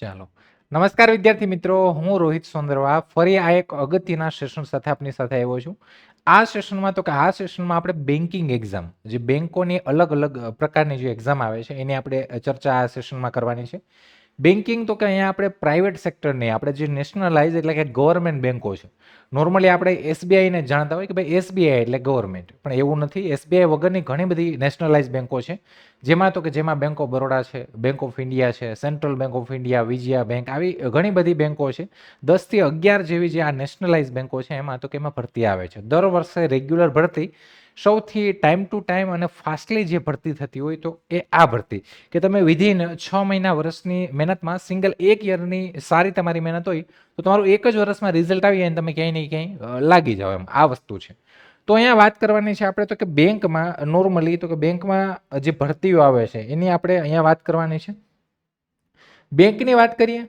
ચાલો. નમસ્કાર વિદ્યાર્થી મિત્રો, હું રોહિત સોંદરવા ફરી આ એક અગત્યના સેશન સાથે આપની સાથે આવ્યો છું. આ સેશનમાં આપણે બેન્કિંગ એક્ઝામ, જે બેંકોની અલગ-અલગ પ્રકારની જે એક્ઝામ આવે છે એની આપણે ચર્ચા આ સેશનમાં કરવાની છે. બેન્કિંગ તો કે અહીંયા આપણે પ્રાઇવેટ સેક્ટર નહીં, આપણે જે નેશનલાઇઝ એટલે કે ગવર્મેન્ટ બેન્કો છે. નોર્મલી આપણે એસબીઆઈને જાણતા હોય કે ભાઈ એસબીઆઈ એટલે ગવર્મેન્ટ, પણ એવું નથી. એસબીઆઈ વગરની ઘણી બધી નેશનલાઇઝ બેન્કો છે, જેમાં બેંક ઓફ બરોડા છે, બેંક ઓફ ઇન્ડિયા છે, central bank of India, Vijaya bank, આવી ઘણી બધી બેંકો છે. 10 થી 11 જેવી જે આ નેશનલાઇઝ બેંકો છે એમાં ભરતી આવે છે. દર વર્ષે રેગ્યુલર ભરતી, સૌથી ટાઈમ ટુ ટાઈમ અને ફાસ્ટલી જે ભરતી થતી હોય તો એ આ ભરતી, કે તમે વિધિન 6 મહિના વર્ષની મહેનતમાં સિંગલ એક યરની સારી તમારી મહેનત હોય તો તમારું એક જ વર્ષમાં રિઝલ્ટ આવી જાય અને તમે ક્યાંય ને ક્યાંય લાગી જાઓ, એમ આ વસ્તુ છે. તો અહીંયા વાત કરવાની છે આપણે તો કે બેંકમાં નોર્મલી તો કે બેંકમાં જે ભરતીઓ આવે છે એની આપણે અહીંયા વાત કરવાની છે. બેંકની વાત કરીએ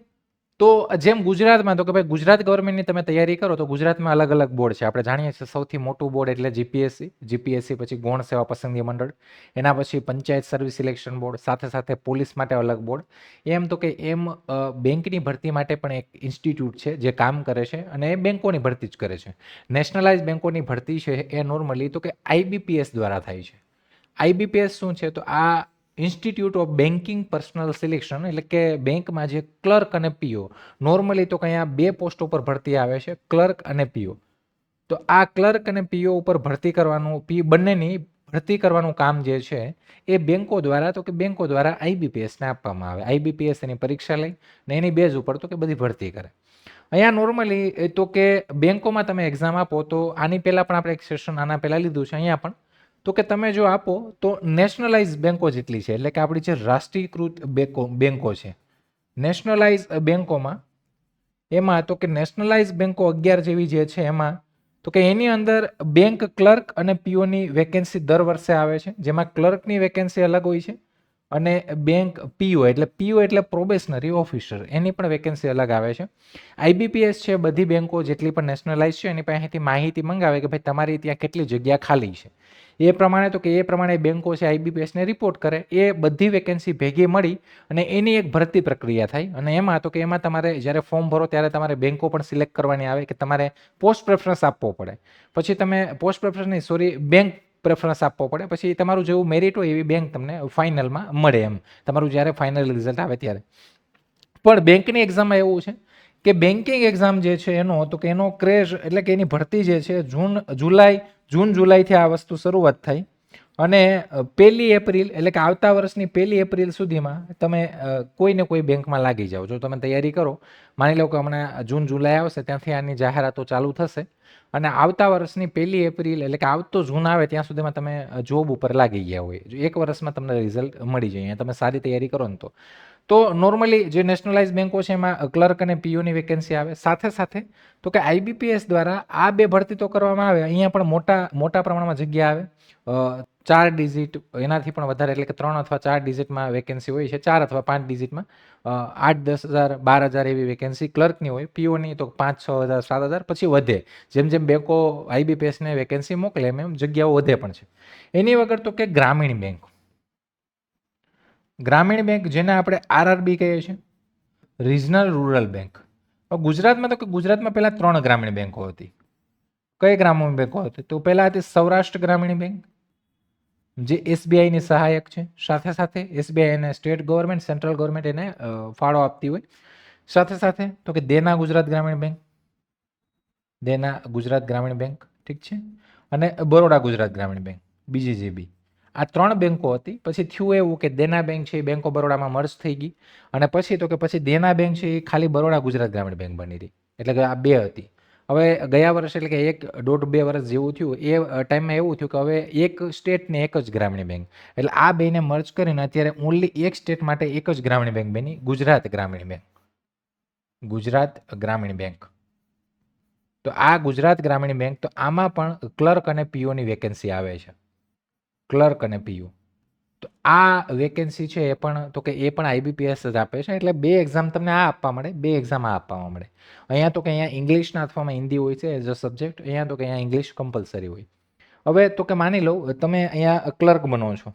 તો જેમ ગુજરાતમાં તો કે ભાઈ ગુજરાત ગવર્મેન્ટની તમે તૈયારી કરો તો ગુજરાતમાં અલગ-અલગ બોર્ડ છે. આપણે જાણીએ છીએ સૌથી મોટું બોર્ડ એટલે જીપીએસસી પછી ગૌણ સેવા પસંદગી મંડળ, એના પછી પંચાયત સર્વિસ સિલેક્શન બોર્ડ, સાથે પોલીસ માટે અલગ બોર્ડ. બેંકની ભરતી માટે પણ એક ઇન્સ્ટિટ્યૂટ છે જે કામ કરે છે અને એ બેંકોની ભરતી જ કરે છે. નેશનલાઇઝ બેંકોની ભરતી છે એ નોર્મલી તો કે આઈબીપીએસ દ્વારા થાય છે. આઈબીપીએસ શું છે? તો આ institute of banking personal selection, એટલે કે બેંકમાં જે ક્લર્ક અને પીઓ, નોર્મલી તો અહીંયા 2 પોસ્ટ ઉપર ભરતી આવે છે, ક્લર્ક અને પીઓ. તો આ ક્લર્ક અને પીઓ ઉપર બંનેની ભરતી કરવાનું કામ જે છે એ બેંકો દ્વારા આઈબીપીએસને આપવામાં આવે. આઈબીપીએસ એની પરીક્ષા લઈ ને એની બેઝ ઉપર તો કે બધી ભરતી કરે. અહીંયા નોર્મલી તો કે બેંકોમાં તમે એક્ઝામ આપો તો આની પહેલા પણ આપણે એક સેશન આના પહેલા લીધું છે. અહીંયા પણ તો કે તમે જો આપો તો નેશનલાઇઝ બેંકો જેટલી છે, એટલે કે આપણી જે રાષ્ટ્રીયકૃત બેંકો છે, નેશનલાઇઝ બેંકોમાં એમાં તો કે નેશનલાઇઝ બેંકો 11 જેવી જે છે એમાં તો કે એની અંદર બેંક ક્લર્ક અને પીઓની વેકેન્સી દર વર્ષે આવે છે, જેમાં ક્લર્કની વેકેન્સી અલગ હોય છે અને બેંક પીઓ એટલે પ્રોબેશનરી ઓફિસર, એની પણ વેકેન્સી અલગ આવે છે. આઈબીપીએસ છે, બધી બેંકો જેટલી પણ નેશનલાઇઝ છે એની પાસેથી માહિતી મંગાવે કે ભાઈ તમારી ત્યાં કેટલી જગ્યા ખાલી છે. એ પ્રમાણે બેંકો છે આઈબીપીએસને રિપોર્ટ કરે, એ બધી વેકેન્સી ભેગી મળી અને એની એક ભરતી પ્રક્રિયા થાય. અને એમાં તમારે જ્યારે ફોર્મ ભરો ત્યારે તમારે બેંકો પણ સિલેક્ટ કરવાની આવે કે તમારે પોસ્ટ પ્રેફરન્સ આપવો પડે. પછી તમે બેંક પ્રેફરન્સ આપવો પડે. પછી તમારું જેવું મેરિટ હોય એવી બેંક તમને ફાઇનલમાં મળે, એમ તમારું જ્યારે ફાઇનલ રિઝલ્ટ આવે ત્યારે. પણ બેંકની એક્ઝામમાં એવું છે કે બેન્કિંગ એક્ઝામ જે છે એનો ક્રેઝ, એટલે કે એની ભરતી જે છે જૂન જુલાઈથી આ વસ્તુ શરૂઆત થઈ અને 1 એપ્રિલ એટલે કે આવતા વર્ષની 1 એપ્રિલ સુધીમાં તમે કોઈ ને કોઈ બેંકમાં લાગી જાઓ. જો તમે તૈયારી કરો, માની લો કે હમણાં જૂન જુલાઈ આવશે ત્યાંથી આની જાહેરાતો ચાલુ થશે અને આવતા વર્ષની 1 એપ્રિલ એટલે કે આવતો જૂન આવે ત્યાં સુધીમાં તમે જોબ ઉપર લાગી ગયા હોય. એક વર્ષમાં તમને રિઝલ્ટ મળી જાય તમે સારી તૈયારી કરો ને તો નોર્મલી જે નેશનલાઇઝ બેંકો છે એમાં ક્લર્ક અને પીઓની વેકેન્સી આવે. સાથે તો કે આઈબીપીએસ દ્વારા આ 2 ભરતી તો કરવામાં આવે. અહીંયા પણ મોટા પ્રમાણમાં જગ્યા આવે. 4 ડિજિટ એનાથી પણ વધારે, એટલે કે 3 અથવા 4 ડિજિટમાં વેકેન્સી હોય છે. 4 અથવા 5 ડિજિટમાં 8-10,000 12,000 એવી વેકેન્સી ક્લર્કની હોય. પીઓની તો 5-6,000 7,000 પછી વધે. જેમ બેંકો આઈબીપીએસને વેકેન્સી મોકલે એમ જગ્યાઓ વધે પણ છે. એની વગર તો કે ગ્રામીણ બેંક જેને આપણે આરઆરબી કહીએ છીએ, રિજનલ રૂરલ બેંક. ગુજરાતમાં પહેલા 3 ગ્રામીણ બેંકો હતી. કઈ ગ્રામીણ બેંકો હતી? તો પહેલા હતી સૌરાષ્ટ્ર ગ્રામીણ બેંક, જે એસબીઆઈની સહાયક છે. સાથે એસબીઆઈ અને સ્ટેટ ગવર્મેન્ટ, સેન્ટ્રલ ગવર્મેન્ટ એને ફાળો આપતી હોય. સાથે તો કે દેના ગુજરાત ગ્રામીણ બેંક, ઠીક છે, અને બરોડા ગુજરાત ગ્રામીણ બેંક, બીજીજીબી. આ 3 બેંકો હતી. પછી થયું એવું કે દેના બેંક છે એ બેંક ઓફ બરોડામાં મર્જ થઈ ગઈ અને પછી દેના બેંક છે એ ખાલી બરોડા ગુજરાત ગ્રામીણ બેંક બની રહી. એટલે કે આ 2 હતી. હવે ગયા વર્ષે, એટલે કે 1.5-2 વર્ષ જેવું થયું, એ ટાઈમમાં એવું થયું કે હવે એક સ્ટેટ ને એક જ ગ્રામીણ બેંક, એટલે આ બેને મર્જ કરીને અત્યારે ઓનલી એક સ્ટેટ માટે એક જ ગ્રામીણ બેંક બની, ગુજરાત ગ્રામીણ બેંક. તો આ ગુજરાત ગ્રામીણ બેંક, તો આમાં પણ ક્લર્ક અને પીઓની વેકેન્સી આવે છે. ક્લર્ક અને પીઓ, તો આ વેકેન્સી છે એ પણ આઈબીપીએસ જ આપે છે. એટલે 2 એક્ઝામ તમને આ આપવા મળે, 2 એક્ઝામ આ આપવામાં મળે. અહીંયા ઇંગ્લિશના અથવામાં હિન્દી હોય છે એઝ અ સબ્જેક્ટ. અહીંયા ઇંગ્લિશ કમ્પલસરી હોય. હવે તો કે માની લો તમે અહીંયા ક્લર્ક બનો છો,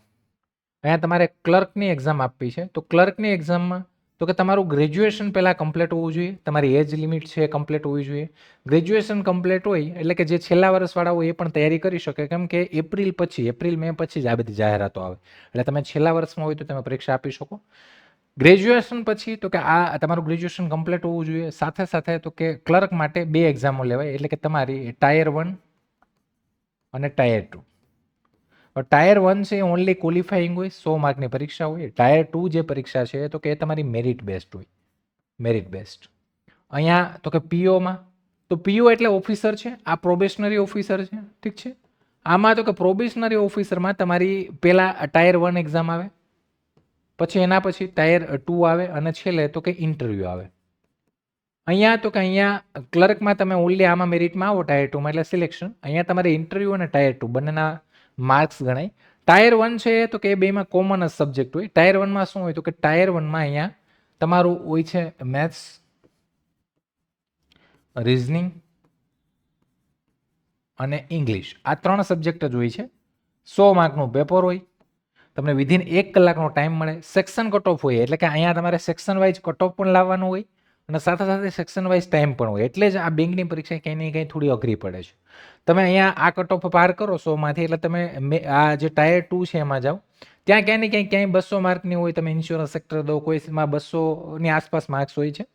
અહીંયા તમારે ક્લર્કની એક્ઝામ આપવી છે. તો ક્લર્કની એક્ઝામમાં તો કે તમારું ગ્રેજ્યુએશન પહેલાં કમ્પ્લીટ હોવું જોઈએ, તમારી એજ લિમિટ છે એ કમ્પ્લીટ હોવી જોઈએ. ગ્રેજ્યુએશન કમ્પ્લીટ હોય એટલે કે જે છેલ્લા વર્ષવાળા હોય એ પણ તૈયારી કરી શકે, કેમ કે એપ્રિલ મે પછી જ આ બધી જાહેરાતો આવે, એટલે તમે છેલ્લા વર્ષમાં હોય તો તમે પરીક્ષા આપી શકો. ગ્રેજ્યુએશન પછી તો કે આ તમારું ગ્રેજ્યુએશન કમ્પ્લીટ હોવું જોઈએ. સાથે સાથે તો કે ક્લર્ક માટે 2 એક્ઝામો લેવાય, એટલે કે તમારી ટાયર 1 અને ટાયર 2. ટાયર 1 છે એ ઓનલી ક્વોલિફાઈંગ હોય, 100 માર્કની પરીક્ષા હોય. ટાયર 2 જે પરીક્ષા છે તો કે એ તમારી મેરિટ બેસ્ડ હોય, મેરિટ બેસ્ડ. અહીંયા તો કે પીઓમાં, તો પીઓ એટલે ઓફિસર છે, આ પ્રોબેશનરી ઓફિસર છે, ઠીક છે. આમાં તો કે પ્રોબેશનરી ઓફિસરમાં તમારી પહેલાં ટાયર 1 એક્ઝામ આવે, પછી એના પછી ટાયર 2 આવે અને છેલ્લે તો કે ઇન્ટરવ્યૂ આવે. અહીંયા તો કે અહીંયા ક્લર્કમાં તમે ઓનલી આમાં મેરિટમાં આવો ટાયર 2માં એટલે સિલેક્શન. અહીંયા તમારે ઇન્ટરવ્યૂ અને ટાયર 2 બંનેના માર્ક્સ ગણાય. ટાયર 1 છે તો કે બેમાં કોમન જ સબ્જેક્ટ હોય. ટાયર 1માં શું હોય તો કે ટાયર 1માં અહીંયા તમારું હોય છે મેથ્સ, રિઝનિંગ અને ઇંગ્લિશ, આ 3 સબ્જેક્ટ જ હોય છે. 100 માર્કનું પેપર હોય, તમને વિધિન 1 કલાકનો ટાઈમ મળે. સેક્શન કટ ઓફ હોય, એટલે કે અહીંયા તમારે સેક્શન વાઇઝ કટ ઓફ પણ લાવવાનું હોય અને સાથે સાથે સેક્શન વાઇઝ ટાઈમ પણ હોય. એટલે જ આ બેંકની પરીક્ષા કંઈ ને કંઈ થોડી અઘરી પડે છે. તમે અહીંયા આ કટ ઓફ પાર કરો 100માંથી એટલે તમે આ જે ટાયર 2 છે એમાં જાઓ. ત્યાં ક્યાંય ને ક્યાંય 200 માર્કની હોય, તમે ઇન્સ્યોરન્સ સેક્ટર દો, કોઈમાં 200ની આસપાસ માર્ક્સ હોય છે.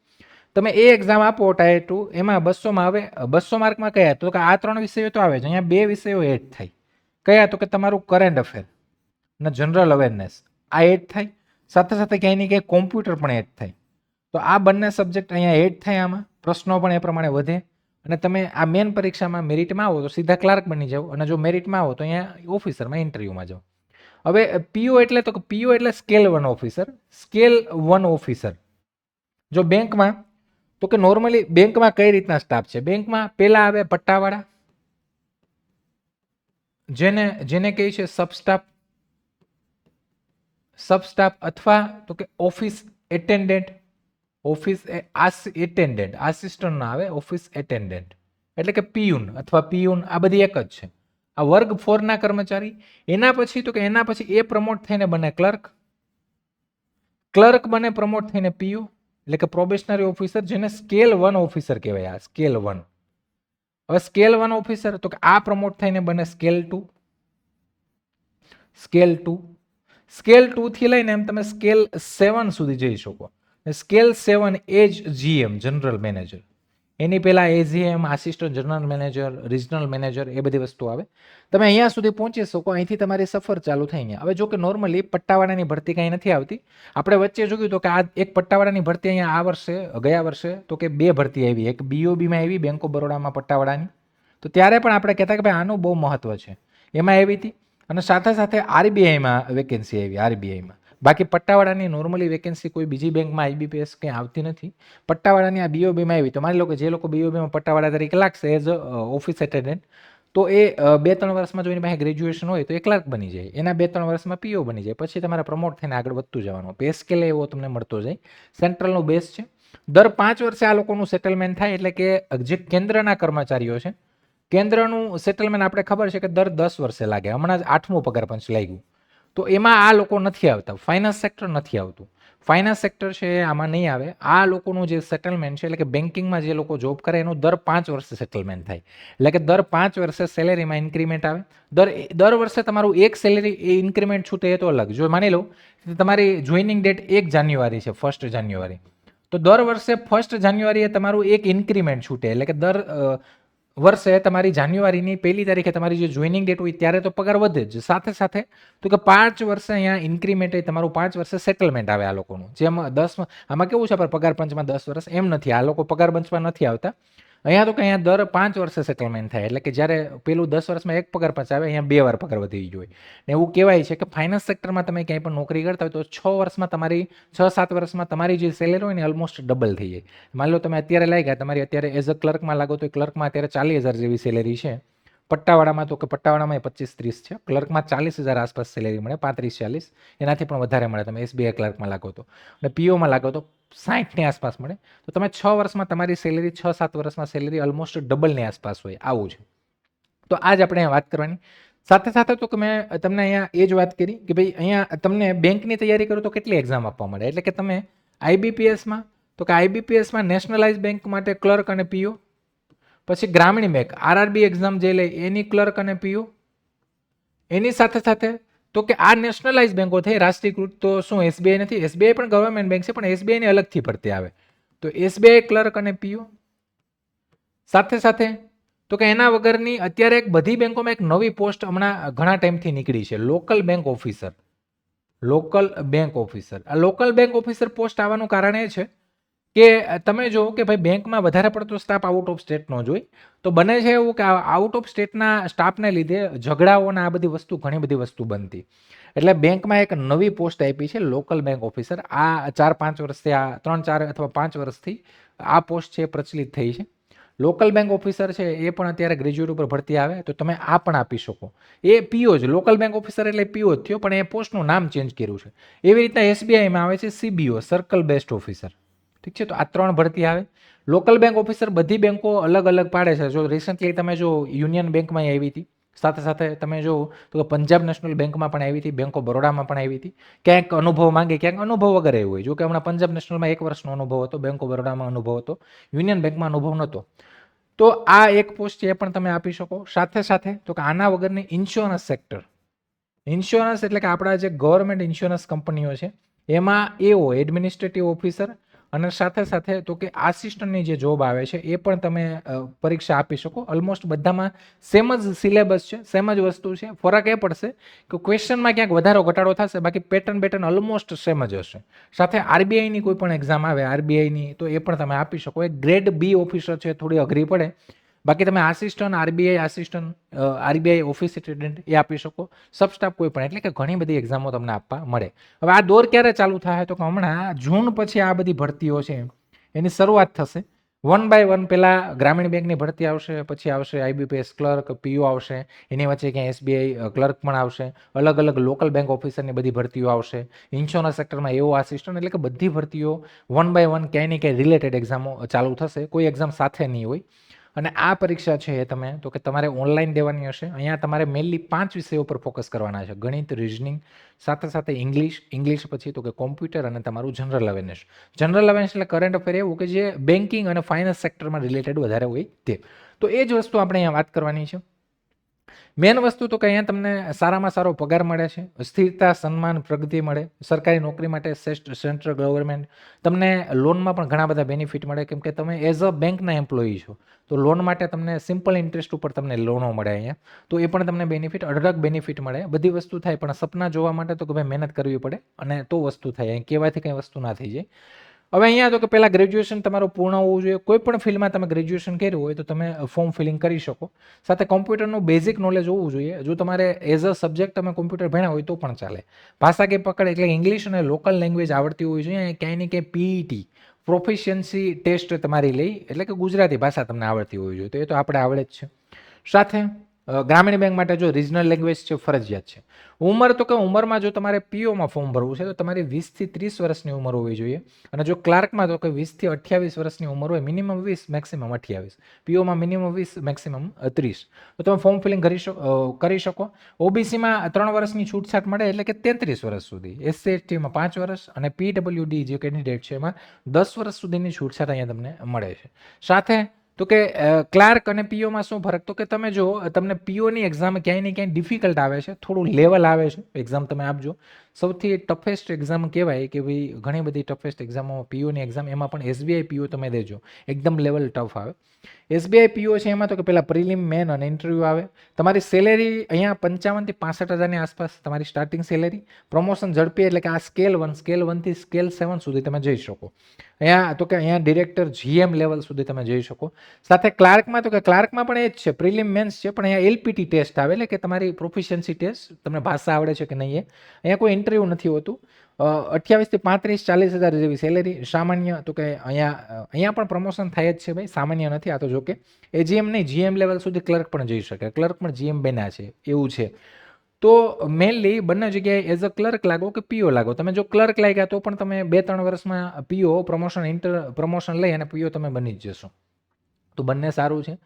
તમે એ એક્ઝામ આપો ટાયર 2, એમાં 200માં આવે. 200 માર્કમાં કયા તો કે આ 3 વિષયો તો આવે છે, અહીંયા 2 વિષયો એડ થાય. કયા તો કે તમારું કરંટ અફેર અને જનરલ અવેરનેસ, આ એડ થાય. સાથે સાથે ક્યાંય ને ક્યાંય કોમ્પ્યુટર પણ એડ થાય. તો આ બંને સબ્જેક્ટ અહીંયા એડ થાય. આમાં પ્રશ્નો પણ એ પ્રમાણે વધે અને તમે આ મેન પરીક્ષામાં મેરિટમાં આવો તો સીધા ક્લાર્ક બની જાઓ, અને જો મેરિટમાં આવો તો અહીંયા ઓફિસરમાં ઇન્ટરવ્યૂમાં જાઓ. હવે પીઓ એટલે તો કે પીઓ એટલે સ્કેલ 1 ઓફિસર. સ્કેલ 1 ઓફિસર જો બેંકમાં તો કે નોર્મલી બેંકમાં કઈ રીતના સ્ટાફ છે, બેંકમાં પહેલા આવે પટ્ટાવાળા, જેને કહે છે સબસ્ટાફ અથવા તો કે office attendant. Office attendant assistant ના આવે, ઓફિસ એટેન્ડન્ટ એટલે કે પીયુન અથવા પીયુન, આ બધી એક જ છે. આ વર્ગ 4 ના કર્મચારી. એના પછી તો કે એના પછી એ પ્રમોટ થઈને બને ક્લર્ક, ક્લર્ક બને પ્રમોટ થઈને પીયુ એટલે કે પ્રોબેશનરી ઓફિસર, જેને સ્કેલ 1 ઓફિસર કહેવાય. આ સ્કેલ 1. હવે સ્કેલ 1 ઓફિસર તો કે આ પ્રમોટ થઈને બને સ્કેલ 2. સ્કેલ 2, સ્કેલ 2 થી લઈને એમ તમે સ્કેલ 7 સુધી જઈ શકો. સ્કેલ 7 એજ જીએમ જનરલ મેનેજર, એની પહેલા AGM, assistant general manager, regional manager, એ બધી વસ્તુ આવે. તમે અહીંયા સુધી પહોંચી શકો, અહીંથી તમારી સફર ચાલુ થઈ. અહીંયા હવે જો કે નોર્મલી પટ્ટાવાળાની ભરતી કાંઈ નથી આવતી. આપણે વચ્ચે જોયું તો કે આ એક પટ્ટાવાળાની ભરતી અહીંયા આ વર્ષે, ગયા વર્ષે તો કે 2 ભરતી આવી. એક બીઓબીમાં આવી, બેંક ઓફ બરોડામાં પટ્ટાવાળાની, તો ત્યારે પણ આપણે કહેતા કે ભાઈ આનું બહુ મહત્વ છે, એમાં આવી હતી. અને સાથે સાથે આરબીઆઈમાં વેકેન્સી આવી, આરબીઆઈમાં. બાકી પટ્ટાવાળાની નોર્મલી વેકેન્સી કોઈ બીજી બેંકમાં આઈબીપીએસ કંઈ આવતી નથી. પટ્ટાવાળાની આ બીઓબીમાં આવી. તો માની લો કે જે લોકો બીઓબીમાં પટ્ટાવાળા તરીકે લાગશે એઝ ઓફિસ એટેન્ડન્ટ, તો એ 2-3 વર્ષમાં જો એની પાસે ગ્રેજ્યુએશન હોય તો એ ક્લાર્ક બની જાય. એના 2-3 વર્ષમાં પીઓ બની જાય. પછી તમારે પ્રમોટ થઈને આગળ વધતું જવાનું. પે સ્કેલ એવો તમને મળતો જાય. સેન્ટ્રલનો બેઝ છે. દર 5 વર્ષે આ લોકોનું સેટલમેન્ટ થાય. એટલે કે જે કેન્દ્રના કર્મચારીઓ છે, કેન્દ્રનું સેટલમેન્ટ આપણે ખબર છે કે દર 10 વર્ષે લાગે. હમણાં જ 8મું પગાર પંચ લાગ્યું, તો એમાં આ લોકો નથી આવતા. ફાઇનાન્સ સેક્ટર નથી આવતું. ફાઇનાન્સ સેક્ટર છે આમાં નહીં આવે. આ લોકોનું જે સેટલમેન્ટ છે, એટલે કે બેન્કિંગમાં જે લોકો જોબ કરે એનું દર 5 વર્ષે સેટલમેન્ટ થાય. એટલે કે દર 5 વર્ષે સેલેરીમાં ઇન્ક્રીમેન્ટ આવે. દર વર્ષે તમારું એક સેલેરી એ ઇન્ક્રીમેન્ટ છૂટે એ તો અલગ. જો માની લો તમારી જોઈનિંગ ડેટ 1 જાન્યુઆરી છે, 1 જાન્યુઆરી, તો દર વર્ષે 1 જાન્યુઆરીએ તમારું એક ઇન્ક્રીમેન્ટ છૂટે. એટલે કે દર વર્ષે તમારી જાન્યુઆરીની 1લી તારીખે તમારી જે જોઈનિંગ ડેટ હોય ત્યારે તો પગાર વધે જ. સાથે સાથે તો કે 5 વર્ષે અહીંયા ઇન્ક્રીમેન્ટ એ તમારું 5 વર્ષે સેટલમેન્ટ આવે આ લોકોનું. જેમ 10 આમાં કેવું છે આપણે પગાર પંચમાં 10 વર્ષ એમ નથી, આ લોકો પગાર પંચમાં નથી આવતા. અહીંયા તો કે અહીંયા દર 5 વર્ષે સેટલમેન્ટ થાય. એટલે કે જ્યારે પેલું 10 વર્ષમાં એક પગાર પંચ આવે, અહીંયા 2 વાર પગાર વધી ગયો હોય. ને એવું કહેવાય છે કે ફાઇનાન્સ સેક્ટરમાં તમે ક્યાંય પણ નોકરી કરતા હોય તો 6 વર્ષમાં તમારી 6-7 વર્ષમાં તમારી જે સેલેરી હોય ને ઓલમોસ્ટ ડબલ થઈ જાય. માની લો તમે અત્યારે લાગ્યા, તમારી અત્યારે એઝ અ ક્લર્કમાં લાગો તો ક્લર્કમાં અત્યારે 40,000 જેવી સેલેરી છે. પટ્ટાવાળામાં તો કે પટ્ટાવાળામાં 25-30 છે. ક્લર્કમાં 40,000 આસપાસ સેલેરી મળે, 35-40, એનાથી પણ વધારે મળે તમે એસબીઆઈ ક્લર્કમાં લાગો તો. અને પીઓમાં લાગો તો 60ની આસપાસ મળે. તો તમે 6 વર્ષમાં તમારી સેલેરી 6-7 વર્ષમાં સેલેરી ઓલમોસ્ટ ડબલની આસપાસ હોય, આવું છે. તો આજ આપણે અહીંયા વાત કરવાની. સાથે સાથે તો કે મેં તમને અહીંયા એ જ વાત કરી કે ભાઈ અહીંયા તમને બેંકની તૈયારી કરો તો કેટલી એક્ઝામ આપવા મળે. એટલે કે તમે આઈબીપીએસમાં તો કે આઈબીપીએસમાં નેશનલાઇઝ બેંક માટે ક્લર્ક અને પીઓ, પછી ગ્રામીણ બેંક આરઆરબી એક્ઝામ જે લે એની ક્લર્ક અને પીઓ, એની સાથે સાથે તો કે આ નેશનલાઇઝ બેંકો થઈ રાષ્ટ્રીયકૃત, તો શું એસબીઆઈ નથી? એસબીઆઈ પણ ગવર્મેન્ટ બેંક છે, પણ એસબીઆઈ ની અલગથી ભરતી આવે, તો એસબીઆઈ ક્લર્ક અને પીઓ. સાથે સાથે તો કે એના વગરની અત્યારે એક બધી બેંકોમાં એક નવી પોસ્ટ હમણાં ઘણા ટાઈમથી નીકળી છે, local bank officer. Local bank officer, આ લોકલ બેંક ઓફિસર પોસ્ટ આવવાનું કારણ એ છે કે તમે જો કે ભાઈ બેંકમાં વધારે પડતો સ્ટાફ આઉટ ઓફ સ્ટેટનો જ હોય, તો બને છે એવું કે આઉટ ઓફ સ્ટેટના સ્ટાફને લીધે ઝઘડાઓને આ બધી વસ્તુ ઘણી બધી વસ્તુ બનતી, એટલે બેંકમાં એક નવી પોસ્ટ આપી છે લોકલ બેંક ઓફિસર. આ 4-5 વર્ષથી, આ 3-4 અથવા 5 વર્ષથી આ પોસ્ટ છે પ્રચલિત થઈ છે. લોકલ બેંક ઓફિસર છે એ પણ અત્યારે ગ્રેજ્યુએટ ઉપર ભરતી આવે, તો તમે આ પણ આપી શકો. એ પીઓ જ, લોકલ બેંક ઓફિસર એટલે પીઓ જ થયો, પણ એ પોસ્ટનું નામ ચેન્જ કર્યું છે. એવી રીતના એસબીઆઈમાં આવે છે સીબીઓ, સર્કલ બેસ્ડ ઓફિસર. ઠીક છે, તો આ 3 ભરતી આવે. લોકલ બેંક ઓફિસર બધી બેંકો અલગ અલગ પાડે છે. જો રિસન્ટલી તમે જો યુનિયન બેંકમાં આવી હતી, સાથે સાથે તમે જો તો પંજાબ નેશનલ બેંકમાં પણ આવી હતી, બેંક ઓફ બરોડામાં પણ આવી હતી. ક્યાંક અનુભવ માંગે, ક્યાંક અનુભવ વગર એવું હોય. જો કે હમણાં પંજાબ નેશનલમાં 1 વર્ષનો અનુભવ હતો, બેંક ઓફ બરોડામાં અનુભવ હતો, યુનિયન બેંકમાં અનુભવ નહોતો. તો આ એક પોસ્ટ છે એ પણ તમે આપી શકો. સાથે સાથે તો કે આના વગરની ઇન્સ્યોરન્સ સેક્ટર, ઇન્સ્યોરન્સ એટલે કે આપણા જે ગવર્મેન્ટ ઇન્સ્યોરન્સ કંપનીઓ છે એમાં એઓ એડમિનિસ્ટ્રેટિવ ઓફિસર, અને સાથે સાથે તો કે આસિસ્ટન્ટની જે જોબ આવે છે એ પણ તમે પરીક્ષા આપી શકો. ઓલમોસ્ટ બધામાં સેમ જ સિલેબસ છે, સેમ જ વસ્તુ છે. ફરક એ પડશે કે ક્વેશ્ચનમાં ક્યાંક વધારો ઘટાડો થશે, બાકી પેટર્ન ઓલમોસ્ટ સેમ જ હશે. સાથે આરબીઆઈની કોઈ પણ એક્ઝામ આવે આરબીઆઈની, તો એ પણ તમે આપી શકો. એક ગ્રેડ બી ઓફિસર છે, થોડી અઘરી પડે, બાકી તમે assistant, RBI assistant, RBI office attendant એ આપી શકો. સબસ્ટાફ કોઈ પણ, એટલે કે ઘણી બધી એક્ઝામો તમને આપવા મળે. હવે આ દોર ક્યારે ચાલુ થાય? તો કે હમણાં જૂન પછી આ બધી ભરતીઓ છે એની શરૂઆત થશે. 1 બાય 1 પહેલા ગ્રામીણ બેંકની ભરતી આવશે, પછી આવશે આઈબીપીએસ ક્લર્ક, પીઓ આવશે, એની વચ્ચે ક્યાં એસબીઆઈ ક્લર્ક પણ આવશે, અલગ અલગ લોકલ બેંક ઓફિસરની બધી ભરતીઓ આવશે, ઇન્સ્યોરન્સ સેક્ટરમાં એવો આસિસ્ટન્ટ, એટલે કે બધી ભરતીઓ 1 બાય 1 ક્યાંય ને ક્યાંય રિલેટેડ એક્ઝામો ચાલુ થશે, કોઈ એક્ઝામ સાથે નહીં હોય. અને આ પરીક્ષા છે એ તમે તો કે તમારે ઓનલાઈન દેવાની હશે. અહીંયા તમારે મેઇનલી 5 વિષયો પર ફોકસ કરવાના છે: ગણિત, રિઝનિંગ, સાથે સાથે ઇંગ્લિશ પછી તો કે કોમ્પ્યુટર, અને તમારું જનરલ અવેરનેસ. જનરલ અવેરનેસ એટલે કરંટ અફેર એવું કે જે બેન્કિંગ અને ફાઇનાન્સ સેક્ટરમાં રિલેટેડ વધારે હોય તે. તો એ જ વસ્તુ આપણે અહીંયા વાત કરવાની છે. મેન વસ્તુ તો કે અહીંયા તમને સારામાં સારો પગાર મળે છે, સ્થિરતા, સન્માન, પ્રગતિ મળે. સરકારી નોકરી માટે સેન્ટ્રલ ગવર્મેન્ટ તમને લોનમાં પણ ઘણા બધા બેનિફિટ મળે, કેમ કે તમે એઝ અ બેંકના એમ્પ્લોયી છો, તો લોન માટે તમને સિમ્પલ ઇન્ટરેસ્ટ ઉપર તમને લોનો મળે અહીંયા, તો એ પણ તમને બેનિફિટ, અઢળક બેનિફિટ મળે. બધી વસ્તુ થાય, પણ સપના જોવા માટે તો કે ભાઈ મહેનત કરવી પડે, અને તો વસ્તુ થાય. અહીં કહેવાથી કંઈ વસ્તુ ના થઈ જાય. હવે અહીંયા તો કે પહેલાં ગ્રેજ્યુએશન તમારું પૂર્ણ હોવું જોઈએ. કોઈ પણ ફિલ્ડમાં તમે ગ્રેજ્યુએશન કર્યું હોય તો તમે ફોર્મ ફિલિંગ કરી શકો. સાથે કોમ્પ્યુટરનું બેઝિક નોલેજ હોવું જોઈએ. જો તમારે એઝ અ સબ્જેક્ટ તમે કોમ્પ્યુટર ભણ્યા હોય તો પણ ચાલે. ભાષા કે પકડ એટલે ઇંગ્લિશ અને લોકલ લેંગ્વેજ આવડતી હોવી જોઈએ. ક્યાંય ને ક્યાંય પીઈટી પ્રોફિશિયન્સી ટેસ્ટ તમારી લઈ, એટલે કે ગુજરાતી ભાષા તમને આવડતી હોવી જોઈએ, તો એ તો આપણે આવડે જ છે. સાથે ગ્રામીણ બેંક માટે જો રિજનલ લેંગ્વેજ છે ફરજિયાત છે. ઉંમર તો કે ઉંમરમાં જો તમારે પીઓમાં ફોર્મ ભરવું છે તો તમારી 20 થી 30 વર્ષની ઉંમર હોવી જોઈએ, અને જો ક્લાર્કમાં તો કે 20 થી 28 વર્ષની ઉંમર હોય, મિનિમમ 20 મેક્સિમમ 28. પીઓમાં મિનિમમ 20 મેક્સિમમ 30. તો તમે ફોર્મ ફિલિંગ કરી શકો. ઓબીસીમાં 3 વર્ષની છૂટછાટ મળે, એટલે કે 33 વર્ષ સુધી. એસસી એસટીમાં 5 વર્ષ, અને પીડબ્લ્યુડી જે કેન્ડિડેટ છે એમાં 10 વર્ષ સુધીની છૂટછાટ અહીંયા તમને મળે છે. સાથે તો કે ક્લાર્ક અને પીઓમાં શું ફરક? તો કે તમે જો તમને પીઓની એક્ઝામ ક્યાંય ને ક્યાંય ડિફિકલ્ટ આવે છે, થોડું લેવલ આવે છે, એક્ઝામ તમે આપજો. સૌથી ટફેસ્ટ એક્ઝામ કહેવાય કે ભાઈ ઘણી બધી ટફેસ્ટ એક્ઝામો પીઓની એક્ઝામ, એમાં પણ એસબીઆઈ પીઓ તમે દેજો, એકદમ લેવલ ટફ આવે. એસબીઆઈ પીઓ છે એમાં તો કે પહેલાં પ્રિલિમ, મેન અને ઇન્ટરવ્યૂ આવે. તમારી સેલેરી અહીંયા 55 થી 65,000ની આસપાસ તમારી સ્ટાર્ટિંગ સેલેરી. પ્રમોશન ઝડપી, એટલે કે આ સ્કેલ 1 થી સ્કેલ 7 સુધી તમે જઈ શકો. અહીંયા તો કે અહીંયા ડિરેક્ટર જીએમ લેવલ સુધી તમે જઈ શકો. સાથે ક્લાર્કમાં તો કે ક્લાર્કમાં પણ એ જ છે, પ્રિલિમ, મેન્સ છે, પણ અહીંયા એલપીટી ટેસ્ટ આવે, એટલે કે તમારી પ્રોફિશિયન્સી ટેસ્ટ, તમને ભાષા આવડે છે કે નહીં. અહીંયા કોઈ ઇન્ટરવ્યૂ નથી હોતું. 28 થી 35, 40,000 જેવી સેલેરી. સામાન્ય તો કે અહીંયા પણ પ્રમોશન થાય જ છે ભાઈ, સામાન્ય નથી. આ તો જો કે એજીએમ નહીં, જીએમ લેવલ સુધી ક્લર્ક પણ જઈ શકે. ક્લર્ક પણ જીએમ બન્યા છે એવું છે. તો મેઇનલી બંને જગ્યાએ એઝ અ ક્લર્ક લાગો કે પીઓ લાગો. તમે જો ક્લર્ક લાગ્યા તો પણ તમે 2-3 વર્ષમાં પીઓ પ્રમોશન લઈ અને પીઓ તમે બની જ જશો. તો બંને સારું છે.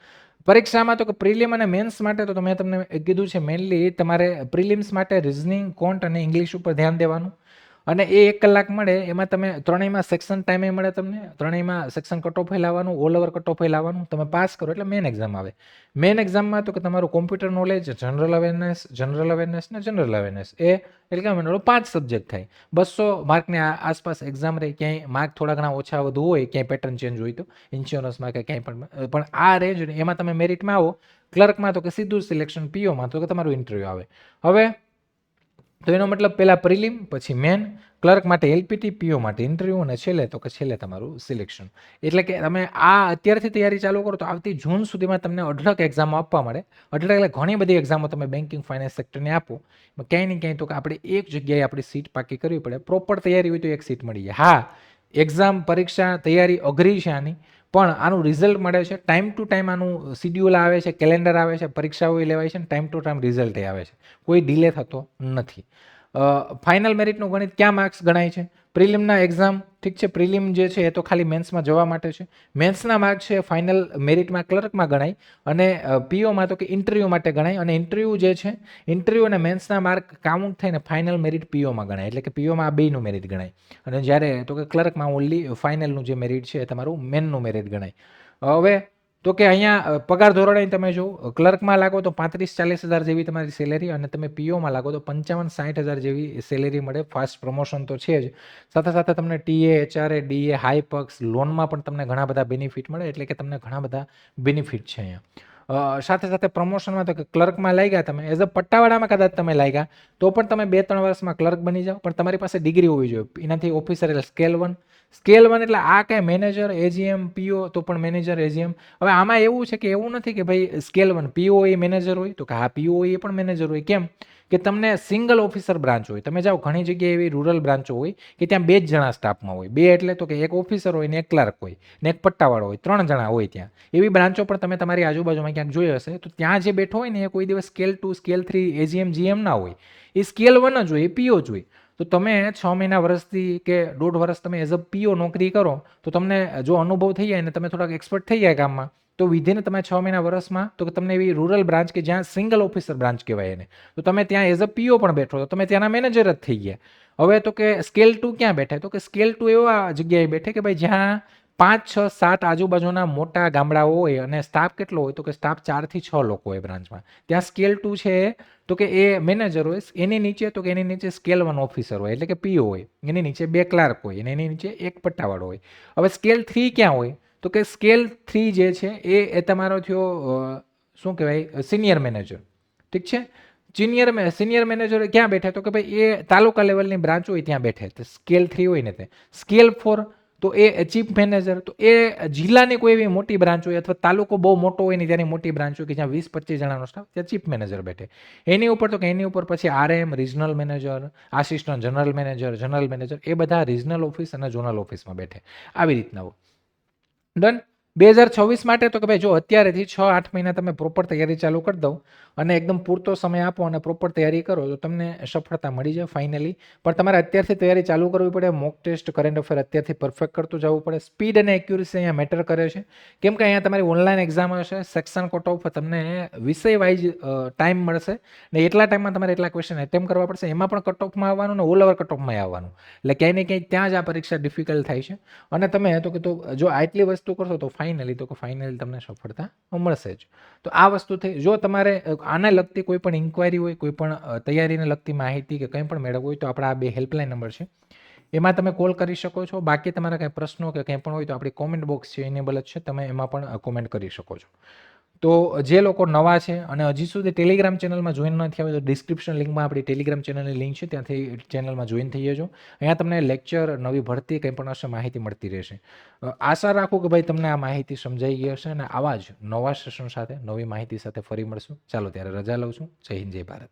પરીક્ષામાં તો કે પ્રિલિમ અને મેન્સ માટે તો મેં તમને કીધું છે, મેઇનલી તમારે પ્રિલિમ્સ માટે રિઝનિંગ, કોન્ટ અને ઇંગ્લિશ ઉપર ધ્યાન દેવાનું. અને એ 1 કલાક મળે એમાં તમે ત્રણેયમાં સેક્શન ટાઈમે મળે તમને, ત્રણેયમાં સેક્શન કટ ઓફ લાવવાનું, ઓલ ઓવર કટ ઓફ લાવવાનું, તમે પાસ કરો એટલે મેઇન એક્ઝામ આવે. મેઇન એક્ઝામમાં તો કે તમારું કોમ્પ્યુટર નોલેજ, જનરલ અવેરનેસ ને જનરલ અવેરનેસ એ એટલે કે મને 5 સબ્જેક્ટ થાય. 200 માર્કની આસપાસ એક્ઝામ રહે. ક્યાંય માર્ક થોડા ઘણા ઓછા વધુ હોય, ક્યાંય પેટર્ન ચેન્જ હોય તો ઇન્સ્યોરન્સમાં કે ક્યાંય પણ આ રેન્જ એમાં તમે મેરિટમાં આવો. ક્લર્કમાં તો કે સીધું સિલેક્શન, પીઓમાં તો કે તમારું ઇન્ટરવ્યૂ આવે. હવે તો એનો મતલબ પહેલાં પ્રિલિમ, પછી મેન, ક્લર્ક માટે એલપીટી, પીઓ માટે ઇન્ટરવ્યૂ અને છેલ્લે તો કે છેલ્લે તમારું સિલેક્શન. એટલે કે તમે આ અત્યારથી તૈયારી ચાલુ કરો તો આવતી જૂન સુધીમાં તમને અઢળક એક્ઝામો આપવા મળે. અઢળક એટલે ઘણી બધી એક્ઝામો તમે બેન્કિંગ ફાઇનાન્સ સેક્ટરને આપો, ક્યાંય ને ક્યાંય તો કે આપણે એક જગ્યાએ આપણી સીટ પાકી કરવી પડે. પ્રોપર તૈયારી હોય તો એક સીટ મળી જાય. હા, એક્ઝામ પરીક્ષા તૈયારી અઘરી છે આની, પણ આનું રિઝલ્ટ મળે છે ટાઈમ ટુ ટાઈમ. આનું શિડ્યુલ આવે છે, કેલેન્ડર આવે છે, પરીક્ષાઓ લેવાય છે, ટાઈમ ટુ ટાઈમ રિઝલ્ટ આવે છે, કોઈ ડિલે થતો નથી. ફાઇનલ મેરિટનું ગણિત ક્યાં માર્ક્સ ગણાય છે? પ્રિલિમના એક્ઝામ, ઠીક છે, પ્રિલિમ જે છે એ તો ખાલી મેન્સમાં જવા માટે છે. મેન્સના માર્ક છે ફાઇનલ મેરિટમાં ક્લર્કમાં ગણાય, અને પીઓમાં તો કે ઇન્ટરવ્યૂ માટે ગણાય. અને ઇન્ટરવ્યૂ જે છે, ઇન્ટરવ્યૂ અને મેન્સના માર્ક કાઉન્ટ થઈને ફાઇનલ મેરિટ પીઓમાં ગણાય. એટલે કે પીઓમાં આ બેયનું મેરિટ ગણાય. અને જ્યારે તો કે ક્લર્કમાં ઓનલી ફાઇનલનું જે મેરિટ છે એ તમારું મેનનું મેરિટ ગણાય. હવે તો કે અહીંયા પગાર ધોરણે તમે જો ક્લર્કમાં લાગો તો 35-40 હજાર જેવી તમારી સેલેરી, અને તમે પીઓમાં લાગો તો 55-60 હજાર જેવી સેલેરી મળે. ફાસ્ટ પ્રમોશન તો છે જ, સાથે સાથે તમને ટીએ, એચઆરએ, ડીએ, હાઈ પક્ષ, લોનમાં પણ તમને ઘણા બધા બેનિફિટ મળે. એટલે કે તમને ઘણા બધા બેનિફિટ છે અહીંયા. સાથે સાથે પ્રમોશનમાં તો કે ક્લર્કમાં લાગ્યા તમે, એઝ અ પટ્ટાવાળામાં કદાચ તમે લાગ્યા તો પણ તમે 2-3 વર્ષમાં ક્લર્ક બની જાઓ, પણ તમારી પાસે ડિગ્રી હોવી જોઈએ. એનાથી ઓફિસર એટલે સ્કેલ 1 એટલે આ કાંઈ મેનેજર, એજીએમ, પીઓ તો પણ મેનેજર, એજીએમ. હવે આમાં એવું છે કે એવું નથી કે ભાઈ સ્કેલ 1 પીઓ એ મેનેજર હોય, તો કે હા પીઓ એ પણ મેનેજર હોય. કેમ કે તમને સિંગલ ઓફિસર બ્રાન્ચ હોય. તમે જાઓ ઘણી જગ્યાએ એવી રૂરલ બ્રાન્ચો હોય કે ત્યાં 2 જ જણા સ્ટાફમાં હોય. 2 એટલે તો કે એક ઓફિસર હોય ને એક ક્લાર્ક હોય ને એક પટ્ટાવાળો હોય, 3 જણા હોય ત્યાં. એવી બ્રાન્ચો પણ તમે તમારી આજુબાજુમાં ક્યાંક જોઈ હશે. તો ત્યાં જે બેઠો હોય ને એ કોઈ દિવસ સ્કેલ 2, સ્કેલ 3, એજીએમ, જીએમ ના હોય. એ સ્કેલ 1 જ હોય, એ પીઓ જ હોય. તો તમે 6 મહિના વર્ષથી કે 1.5 વર્ષ તમે એઝ અ પીઓ નોકરી કરો તો તમને જો અનુભવ થઈ જાય ને તમે થોડાક એક્સપર્ટ થઈ જાય કામમાં, તો વિધિન તમે 6 મહિના વર્ષમાં તો કે તમને એવી રૂરલ બ્રાન્ચ કે જ્યાં સિંગલ ઓફિસર બ્રાન્ચ કહેવાય એને, તો તમે ત્યાં એઝ અ પીઓ પણ બેઠો તો તમે ત્યાંના મેનેજર જ થઈ ગયા. હવે તો કે સ્કેલ 2 ક્યાં બેઠે? તો કે સ્કેલ 2 એવા જગ્યાએ બેઠે કે ભાઈ જ્યાં 5, 6, 7 આજુબાજુના મોટા ગામડાઓ હોય અને સ્ટાફ કેટલો હોય? તો કે સ્ટાફ 4 થી 6 લોકો હોય બ્રાન્ચમાં. ત્યાં સ્કેલ 2 છે તો કે એ મેનેજર હોય. એની નીચે તો કે એની નીચે સ્કેલ 1 ઓફિસર હોય એટલે કે પીઓ હોય. એની નીચે 2 ક્લાર્ક હોય અને એની નીચે એક પટ્ટાવાળો હોય. હવે સ્કેલ 3 ક્યાં હોય? તો કે સ્કેલ 3 જે છે એ તમારો થયો શું કહેવાય સિનિયર મેનેજર. ઠીક છે, સિનિયર મેનેજર ક્યાં બેઠે? તો કે ભાઈ એ તાલુકા લેવલની બ્રાન્ચ હોય ત્યાં બેઠે. તો સ્કેલ 3 હોય ને તે. સ્કેલ 4 તો એ ચીફ મેનેજર, તો એ જિલ્લાની કોઈ એવી મોટી બ્રાન્ચ હોય અથવા તાલુકો બહુ મોટો હોય ને ત્યાંની મોટી બ્રાન્ચ હોય કે જ્યાં 20-25 જણાનો સ્ટાફ, ત્યાં ચીફ મેનેજર બેઠે. એની ઉપર તો કે એની ઉપર પછી RM, regional manager, assistant general manager એ બધા રિજનલ ઓફિસ અને ઝોનલ ઓફિસમાં બેઠે. આવી રીતના હોય. ડન. 2026 માટે તો કે ભાઈ જો અત્યારેથી 6-8 મહિના તમે પ્રોપર તૈયારી ચાલુ કરી દો અને એકદમ પૂરતો સમય આપો અને પ્રોપર તૈયારી કરો તો તમને સફળતા મળી જાય ફાઇનલી. પણ તમારે અત્યારથી તૈયારી ચાલુ કરવી પડે. મોક ટેસ્ટ, કરંટ અફેર અત્યારથી પરફેક્ટ કરતું જવું પડે. સ્પીડ અને એક્યુરસી અહીંયા મેટર કરે છે. કેમ કે અહીંયા તમારી ઓનલાઈન એક્ઝામ હશે, સેક્શન કટ ઓફ, તમને વિષય વાઇઝ ટાઈમ મળશે ને એટલા ટાઈમમાં તમારે એટલા ક્વેશ્ચન એટેમ્પ કરવા પડશે. એમાં પણ કટ ઓફમાં આવવાનું ને ઓલ ઓવર કટ ઓફમાં આવવાનું. એટલે ક્યાંય ને ક્યાંય ત્યાં જ આ પરીક્ષા ડિફિકલ્ટ થાય છે. અને તમે તો કે તો જો આટલી વસ્તુ કરશો તો ફાઇનલી તમને સફળતા મળશે જ. તો આ વસ્તુ થઈ. જો તમારે આને લગતી કોઈ પણ ઇન્ક્વાયરી હોય, કોઈ પણ તૈયારીને લગતી માહિતી કે કંઈ પણ મેળવવું હોય તો આપણા આ 2 હેલ્પલાઇન નંબર છે, એમાં તમે કોલ કરી શકો છો. બાકી તમારા કંઈ પ્રશ્નો કે કંઈ પણ હોય તો આપણી કોમેન્ટ બોક્સ છે ઇનેબલ જ છે, તમે એમાં પણ કોમેન્ટ કરી શકો છો. તો જે લોકો નવા છે અને હજી સુધી ટેલિગ્રામ ચેનલમાં જોઈન નથી આવ્યો તો ડિસ્ક્રિપ્શન લિંકમાં આપણી ટેલિગ્રામ ચેનલની લિંક છે, ત્યાંથી ચેનલમાં જોઈન થઈ જજો. અહીંયા તમને લેક્ચર, નવી ભરતી કંઈ પણ હશે માહિતી મળતી રહેશે. આશા રાખું કે ભાઈ તમને આ માહિતી સમજાઈ ગઈ હશે અને આવા જ નવા સેશન સાથે, નવી માહિતી સાથે ફરી મળશું. ચાલો ત્યારે રજા લઉં છું. જય હિન્દ, જય ભારત.